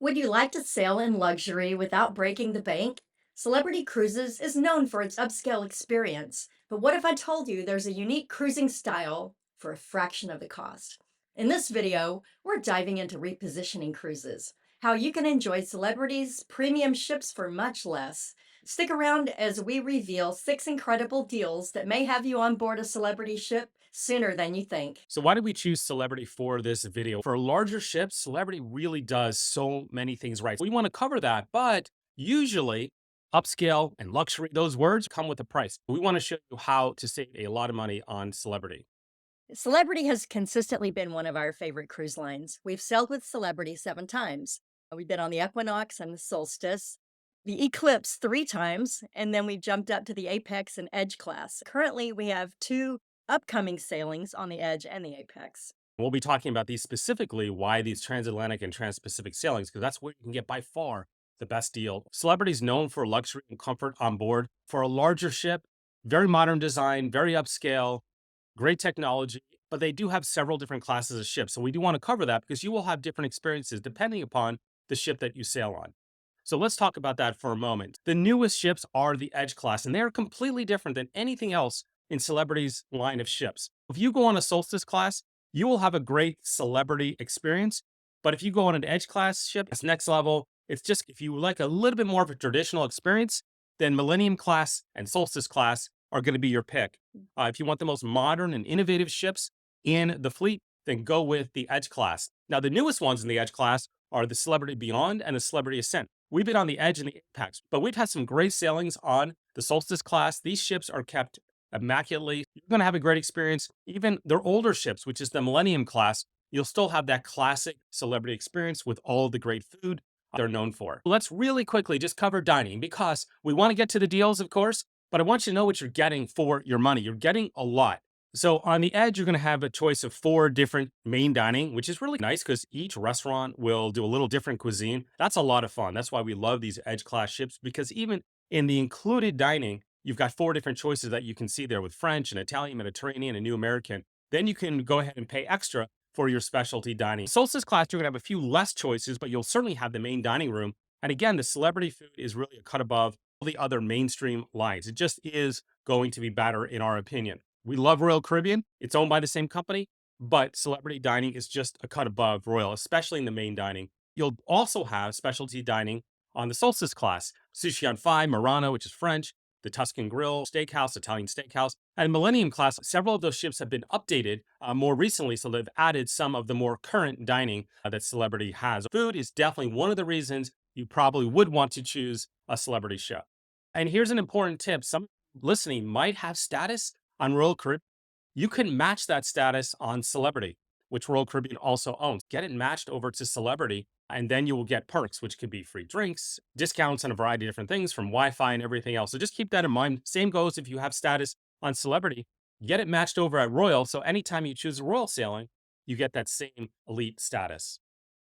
Would you like to sail in luxury without breaking the bank? Celebrity Cruises is known for its upscale experience, but what if I told you there's a unique cruising style for a fraction of the cost? In this video, we're diving into repositioning cruises, how you can enjoy celebrities' premium ships for much less. Stick around as we reveal 6 incredible deals that may have you on board a celebrity ship sooner than you think. So why did we choose Celebrity for this video? For larger ships, Celebrity really does so many things right. We want to cover that, but usually upscale and luxury, those words come with a price. We want to show you how to save a lot of money on Celebrity. Celebrity has consistently been one of our favorite cruise lines. We've sailed with Celebrity 7 times. We've been on the Equinox and the Solstice, the Eclipse 3 times, and then we jumped up to the Apex and Edge class. Currently, we have 2 upcoming sailings on the Edge and the Apex. We'll be talking about these specifically, why these transatlantic and transpacific sailings, because that's where you can get by far the best deal. Celebrity is known for luxury and comfort on board. For a larger ship, very modern design, very upscale, great technology, but they do have several different classes of ships. So we do want to cover that because you will have different experiences depending upon the ship that you sail on. So let's talk about that for a moment. The newest ships are the Edge class, and they are completely different than anything else in Celebrity's line of ships. If you go on a Solstice class, you will have a great Celebrity experience. But if you go on an Edge class ship, it's next level. It's just, if you like a little bit more of a traditional experience, then Millennium class and Solstice class are going to be your pick. If you want the most modern and innovative ships in the fleet, then go with the Edge class. Now, the newest ones in the Edge class are the Celebrity Beyond and the Celebrity Ascent. We've been on the Edge and the Apex, but we've had some great sailings on the Solstice class. These ships are kept immaculately. You're going to have a great experience. Even their older ships, which is the Millennium class, you'll still have that classic Celebrity experience with all the great food they're known for. Let's really quickly just cover dining because we want to get to the deals, of course, but I want you to know what you're getting for your money. You're getting a lot. So on the Edge, you're going to have a choice of 4 different main dining, which is really nice because each restaurant will do a little different cuisine. That's a lot of fun. That's why we love these Edge class ships, because even in the included dining, you've got 4 different choices that you can see there with French and Italian, Mediterranean, and New American. Then you can go ahead and pay extra for your specialty dining. Solstice class, you're going to have a few less choices, but you'll certainly have the main dining room. And again, the celebrity food is really a cut above all the other mainstream lines. It just is going to be better in our opinion. We love Royal Caribbean. It's owned by the same company, but celebrity dining is just a cut above Royal, especially in the main dining. You'll also have specialty dining on the Solstice class, Sushi on Five, Murano, which is French, the Tuscan Grill Steakhouse, Italian Steakhouse, and Millennium class. Several of those ships have been updated more recently, so they've added some of the more current dining that Celebrity has. Food is definitely one of the reasons you probably would want to choose a Celebrity ship. And here's an important tip. Some listening might have status on Royal Caribbean. You can match that status on Celebrity, which Royal Caribbean also owns. Get it matched over to Celebrity, and then you will get perks, which could be free drinks, discounts on a variety of different things from Wi-Fi and everything else. So just keep that in mind. Same goes if you have status on Celebrity. Get it matched over at Royal, so anytime you choose a Royal sailing, you get that same elite status.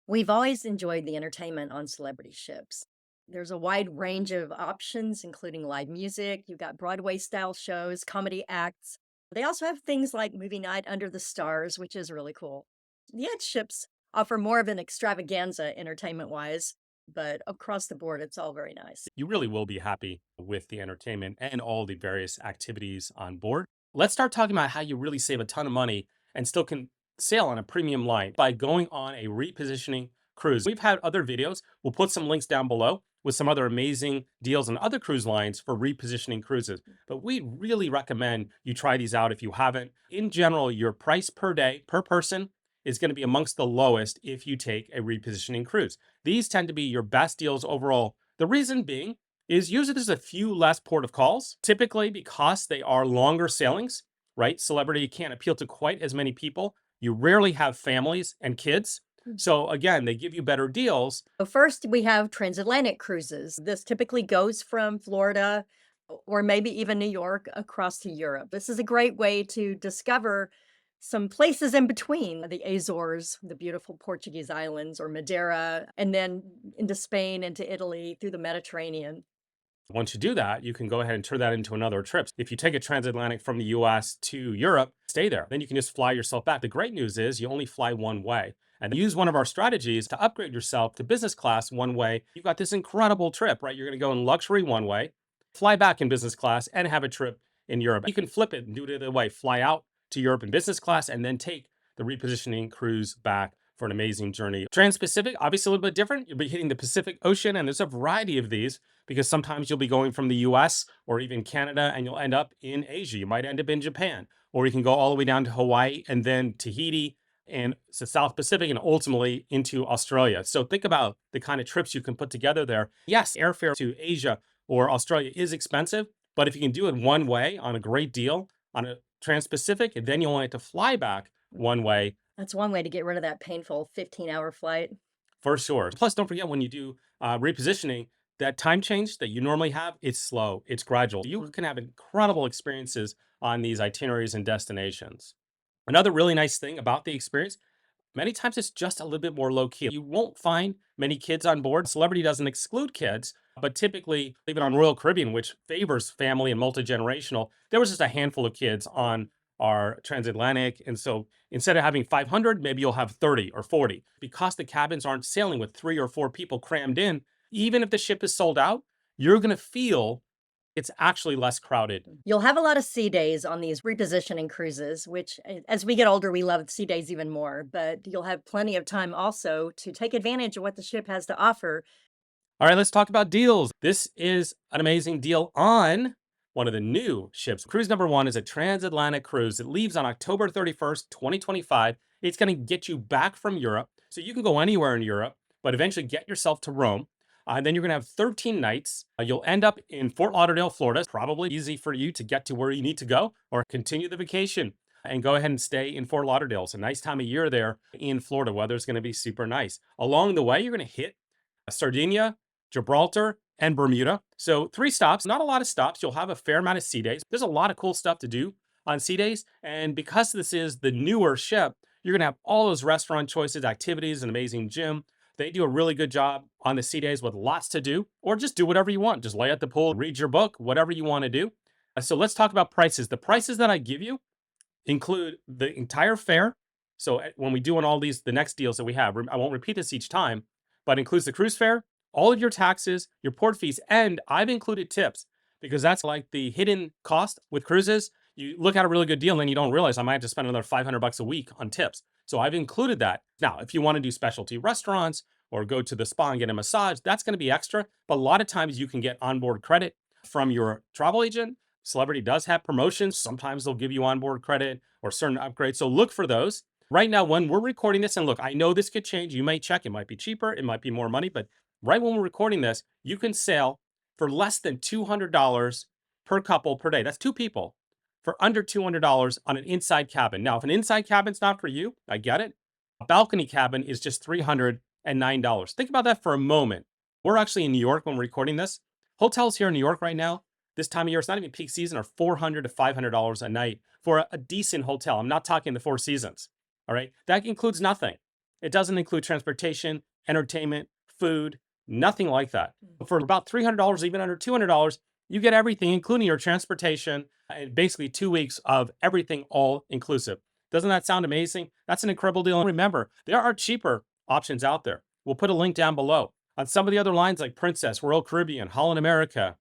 We've always enjoyed the entertainment on celebrity ships. There's a wide range of options, including live music. You've got Broadway style shows, comedy acts. They also have things like movie night under the stars, which is really cool. The Edge ships offer more of an extravaganza entertainment wise, but across the board, it's all very nice. You really will be happy with the entertainment and all the various activities on board. Let's start talking about how you really save a ton of money and still can sail on a premium line by going on a repositioning cruise. We've had other videos. We'll put some links down below with some other amazing deals on other cruise lines for repositioning cruises. But we really recommend you try these out if you haven't. In general, your price per day, per person, is going to be amongst the lowest if you take a repositioning cruise. These tend to be your best deals overall. The reason being is usually there's a few less port of calls, typically because they are longer sailings, right? Celebrity can't appeal to quite as many people. You rarely have families and kids. So again, they give you better deals. So first, we have transatlantic cruises. This typically goes from Florida or maybe even New York across to Europe. This is a great way to discover some places in between the Azores, the beautiful Portuguese islands, or Madeira, and then into Spain, into Italy, through the Mediterranean. Once you do that, you can go ahead and turn that into another trip. If you take a transatlantic from the US to Europe, stay there. Then you can just fly yourself back. The great news is you only fly one way. and use one of our strategies to upgrade yourself to business class one way. You've got this incredible trip, right? You're going to go in luxury one way, fly back in business class, and have a trip in Europe. You can flip it and do it the other way, fly out to Europe in business class, and then take the repositioning cruise back for an amazing journey. Transpacific, obviously a little bit different. You'll be hitting the Pacific Ocean, and there's a variety of these because sometimes you'll be going from the US or even Canada and you'll end up in Asia. You might end up in Japan, or you can go all the way down to Hawaii and then Tahiti and the South Pacific and ultimately into Australia. So think about the kind of trips you can put together there. Yes, airfare to Asia or Australia is expensive, but if you can do it one way on a great deal on a Transpacific, and then you only have to fly back one way. That's one way to get rid of that painful 15-hour flight. For sure. Plus, don't forget when you do repositioning, that time change that you normally have, it's slow, it's gradual. You can have incredible experiences on these itineraries and destinations. Another really nice thing about the experience, many times it's just a little bit more low key. You won't find many kids on board. Celebrity doesn't exclude kids, but typically, even on Royal Caribbean, which favors family and multi generational, there was just a handful of kids on our Transatlantic. And so instead of having 500, maybe you'll have 30 or 40 because the cabins aren't sailing with 3 or 4 people crammed in. Even if the ship is sold out, you're going to feel it's actually less crowded. You'll have a lot of sea days on these repositioning cruises, which as we get older, we love sea days even more, but you'll have plenty of time also to take advantage of what the ship has to offer. All right, let's talk about deals. This is an amazing deal on one of the new ships. Cruise number one is a transatlantic cruise. It leaves on October 31st, 2025. It's going to get you back from Europe. So you can go anywhere in Europe, but eventually get yourself to Rome. And then you're going to have 13 nights. You'll end up in Fort Lauderdale, Florida. It's probably easy for you to get to where you need to go or continue the vacation and go ahead and stay in Fort Lauderdale. It's a nice time of year there in Florida. Weather's going to be super nice. Along the way, you're going to hit Sardinia, Gibraltar, and Bermuda. So 3 stops, not a lot of stops. You'll have a fair amount of sea days. There's a lot of cool stuff to do on sea days. And because this is the newer ship, you're going to have all those restaurant choices, activities, an amazing gym. They do a really good job on the sea days with lots to do, or just do whatever you want. Just lay at the pool, read your book, whatever you want to do. So let's talk about prices. The prices that I give you include the entire fare. So when we do on all these, the next deals that we have, I won't repeat this each time, but includes the cruise fare, all of your taxes, your port fees, and I've included tips because that's like the hidden cost with cruises. You look at a really good deal and then you don't realize I might have to spend another $500 a week on tips. So I've included that. Now, if you want to do specialty restaurants or go to the spa and get a massage, that's going to be extra. But a lot of times you can get onboard credit from your travel agent. Celebrity does have promotions. Sometimes they'll give you onboard credit or certain upgrades. So look for those. Right now, when we're recording this, and look, I know this could change. You may check. It might be cheaper. It might be more money. But right when we're recording this, you can sail for less than $200 per couple per day. That's 2 people for under $200 on an inside cabin. Now, if an inside cabin's not for you, I get it. A balcony cabin is just $309. Think about that for a moment. We're actually in New York when we're recording this. Hotels here in New York right now, this time of year, it's not even peak season, are $400 to $500 a night for a decent hotel. I'm not talking the Four Seasons. All right. That includes nothing. It doesn't include transportation, entertainment, food, nothing like that. For about $300, even under $200, you get everything, including your transportation and basically 2 weeks of everything all inclusive. Doesn't that sound amazing? That's an incredible deal. And remember, there are cheaper options out there. We'll put a link down below. On some of the other lines like Princess, Royal Caribbean, Holland America,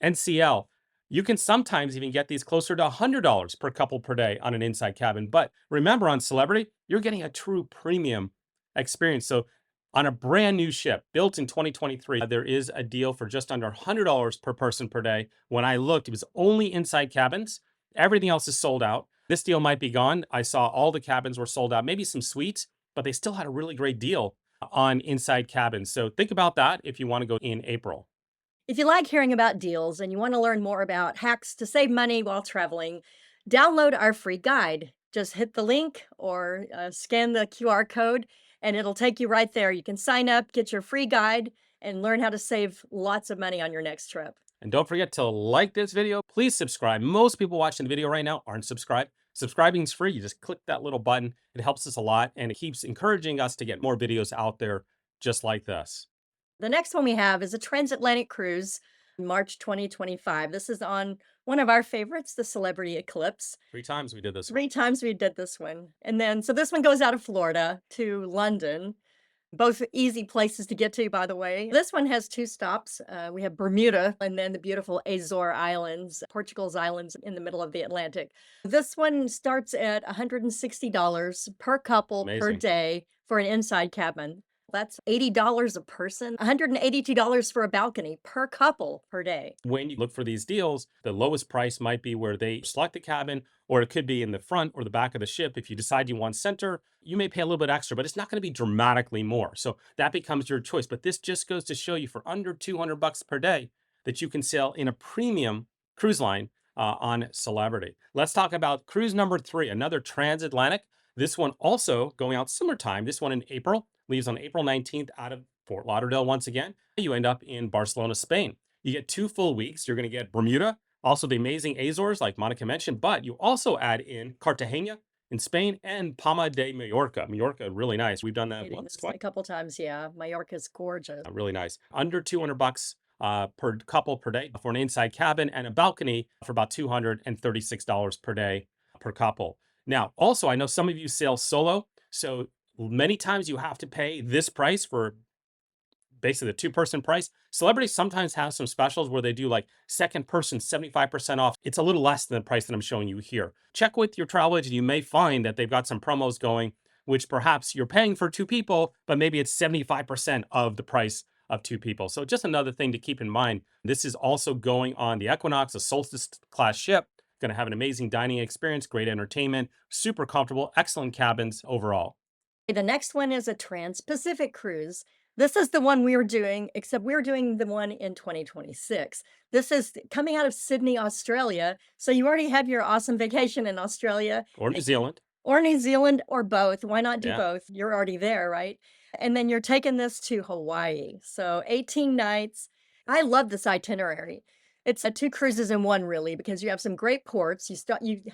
NCL, you can sometimes even get these closer to $100 per couple per day on an inside cabin. But remember, on Celebrity, you're getting a true premium experience. So on a brand new ship built in 2023, there is a deal for just under $100 per person per day. When I looked, it was only inside cabins. Everything else is sold out. This deal might be gone. I saw all the cabins were sold out, maybe some suites, but they still had a really great deal on inside cabins. So think about that if you want to go in April. If you like hearing about deals and you want to learn more about hacks to save money while traveling, download our free guide. Just hit the link or scan the QR code, and it'll take you right there. You can sign up, get your free guide, and learn how to save lots of money on your next trip. And don't forget to like this video. Please subscribe. Most people watching the video right now aren't subscribed. Subscribing is free. You just click that little button. It helps us a lot, and it keeps encouraging us to get more videos out there just like this. The next one we have is a transatlantic cruise. March 2025. This is on one of our favorites, the Celebrity Eclipse. 3 times we did this one. 3 times we did this one. And then so this one goes out of Florida to London. Both easy places to get to, by the way. This one has 2 stops. We have Bermuda and then the beautiful Azores Islands, Portugal's islands in the middle of the Atlantic. This one starts at $160 per couple per Amazing. day for an inside cabin. That's $80 a person, $182 for a balcony per couple per day. When you look for these deals, the lowest price might be where they select the cabin, or it could be in the front or the back of the ship. If you decide you want center, you may pay a little bit extra, but it's not going to be dramatically more. So that becomes your choice. But this just goes to show you for under 200 bucks per day that you can sail in a premium cruise line on Celebrity. Let's talk about cruise number 3, another transatlantic. This one also going out similar time. This one in April, leaves on April 19th out of Fort Lauderdale once again. You end up in Barcelona, Spain. You get 2 full weeks. You're going to get Bermuda, also the amazing Azores, like Monica mentioned, but you also add in Cartagena in Spain and Palma de Mallorca. Mallorca, really nice. We've done that Dating once, this twice. a couple times, yeah. Mallorca's gorgeous. Really nice. Under 200 bucks per couple per day for an inside cabin and a balcony for about $236 per day per couple. Now, also, I know some of you sail solo, so many times you have to pay this price for basically the 2-person price. Celebrity sometimes has some specials where they do like second person 75% off. It's a little less than the price that I'm showing you here. Check with your travel agent. You may find that they've got some promos going, which perhaps you're paying for 2 people, but maybe it's 75% of the price of 2 people. So just another thing to keep in mind. This is also going on the Equinox, a Solstice class ship. Going to have an amazing dining experience, great entertainment, super comfortable, excellent cabins overall. The next one is a Transpacific cruise. This is the one we were doing, except we're doing the one in 2026. This is coming out of Sydney, Australia. So you already have your awesome vacation in Australia Or New Zealand. or New Zealand or both. Why not do Yeah. both? You're already there, right? And then you're taking this to Hawaii. So 18 nights. I love this itinerary. It's 2 cruises in one, really, because you have some great ports. You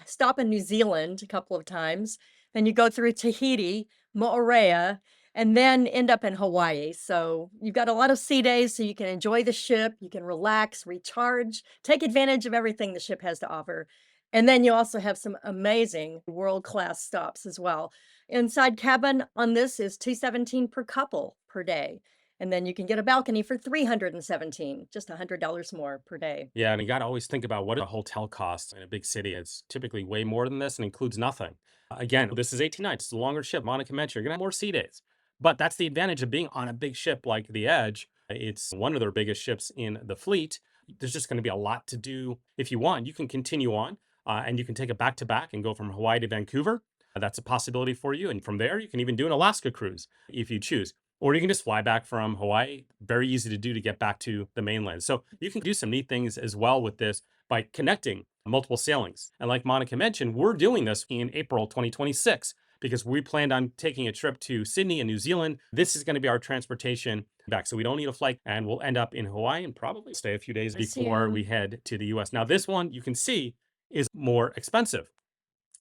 stop in New Zealand a couple of times, then you go through Tahiti, Moorea, and then end up in Hawaii. So you've got a lot of sea days, so you can enjoy the ship, you can relax, recharge, take advantage of everything the ship has to offer. And then you also have some amazing world-class stops as well. Inside cabin on this is 217 per couple per day. And then you can get a balcony for 317, just $100 more per day. Yeah, and you got to always think about what a hotel costs in a big city. It's typically way more than this and includes nothing. Again, this is 18 nights. It's a longer ship. Monica mentioned you're going to have more sea days. But that's the advantage of being on a big ship like the Edge. It's one of their biggest ships in the fleet. There's just going to be a lot to do. If you want, you can continue on and you can take a back to back and go from Hawaii to Vancouver. That's a possibility for you. And from there, you can even do an Alaska cruise if you choose. Or you can just fly back from Hawaii. Very easy to do to get back to the mainland. So you can do some neat things as well with this by connecting multiple sailings. And like Monica mentioned, we're doing this in April 2026 because we planned on taking a trip to Sydney and New Zealand. This is going to be our transportation back. So we don't need a flight and we'll end up in Hawaii and probably stay a few days I see. before we head to the US. Now, this one you can see is more expensive.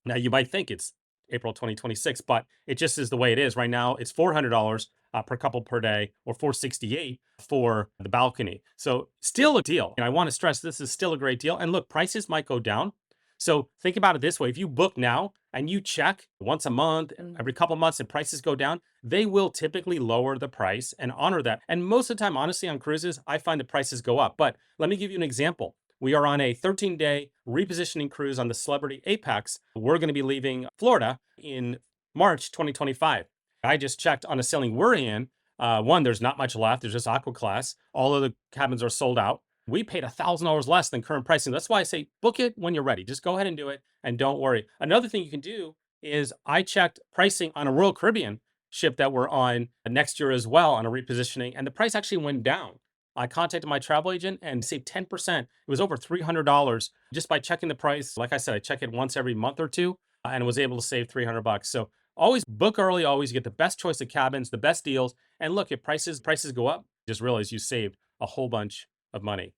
Now, you might think it's April 2026, but it just is the way it is. Right now, it's $400 per couple per day or $468 for the balcony. So still a deal. And I want to stress this is still a great deal. And look, prices might go down. So think about it this way. If you book now and you check once a month, every couple months, and prices go down, they will typically lower the price and honor that. And most of the time, honestly, on cruises, I find the prices go up. But let me give you an example. We are on a 13-day repositioning cruise on the Celebrity Apex. We're going to be leaving Florida in March 2025. I just checked on a sailing we're in. One, there's not much left. There's just Aqua Class. All of the cabins are sold out. We paid $1,000 less than current pricing. That's why I say book it when you're ready. Just go ahead and do it and don't worry. Another thing you can do is I checked pricing on a Royal Caribbean ship that we're on next year as well on a repositioning, and the price actually went down. I contacted my travel agent and saved 10%. It was over $300 just by checking the price. Like I said, I check it once every month or two and was able to save 300 bucks. So always book early, always get the best choice of cabins, the best deals. And look, if prices go up, just realize you saved a whole bunch of money.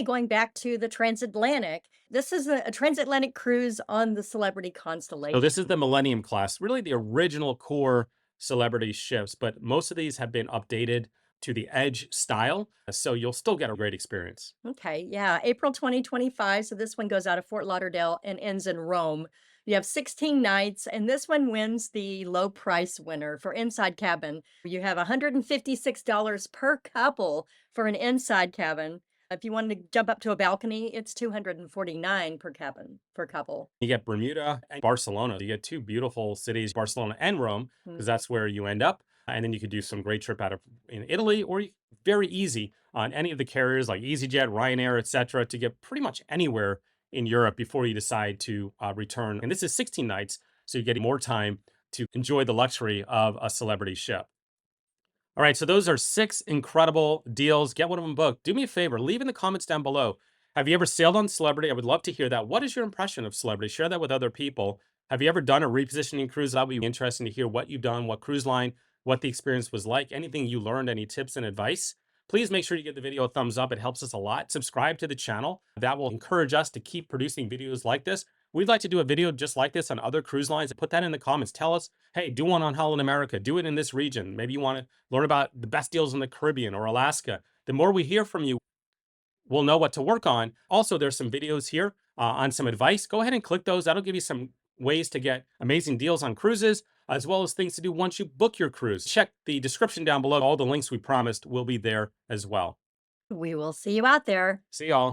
Going back to the Transatlantic, this is a transatlantic cruise on the Celebrity So Constellation. this is the Millennium class, really the original core Celebrity ships, but most of these have been updated to the edge style. So you'll still get a great experience. Okay, yeah, April 2025. So this one goes out of Fort Lauderdale and ends in Rome. You have 16 nights, and this one wins the low price winner for inside cabin. You have $156 per couple for an inside cabin. If you wanted to jump up to a balcony, it's 249 per cabin per couple. You get Bermuda and Barcelona. You get two beautiful cities, Barcelona and Rome, Hmm. because that's where you end up. And then you could do some great trip out of in Italy, or very easy on any of the carriers like EasyJet, Ryanair, etc., to get pretty much anywhere in Europe before you decide to return. And this is 16 nights, so you get more time to enjoy the luxury of a celebrity ship. All right, so those are six incredible deals. Get one of them booked. Do me a favor, leave in the comments down below. Have you ever sailed on Celebrity? I would love to hear that. What is your impression of Celebrity? Share that with other people. Have you ever done a repositioning cruise? That would be interesting to hear what you've done, what cruise line, what the experience was like, anything you learned, any tips and advice. Please make sure you give the video a thumbs up. It helps us a lot. Subscribe to the channel. That will encourage us to keep producing videos like this. We'd like to do a video just like this on other cruise lines. Put that in the comments. Tell us, hey, do one on Holland America. Do it in this region. Maybe you want to learn about the best deals in the Caribbean or Alaska. The more we hear from you, we'll know what to work on. Also, there's some videos here on some advice. Go ahead and click those. That'll give you some ways to get amazing deals on cruises, as well as things to do once you book your cruise. Check the description down below. All the links we promised will be there as well. We will see you out there. See y'all.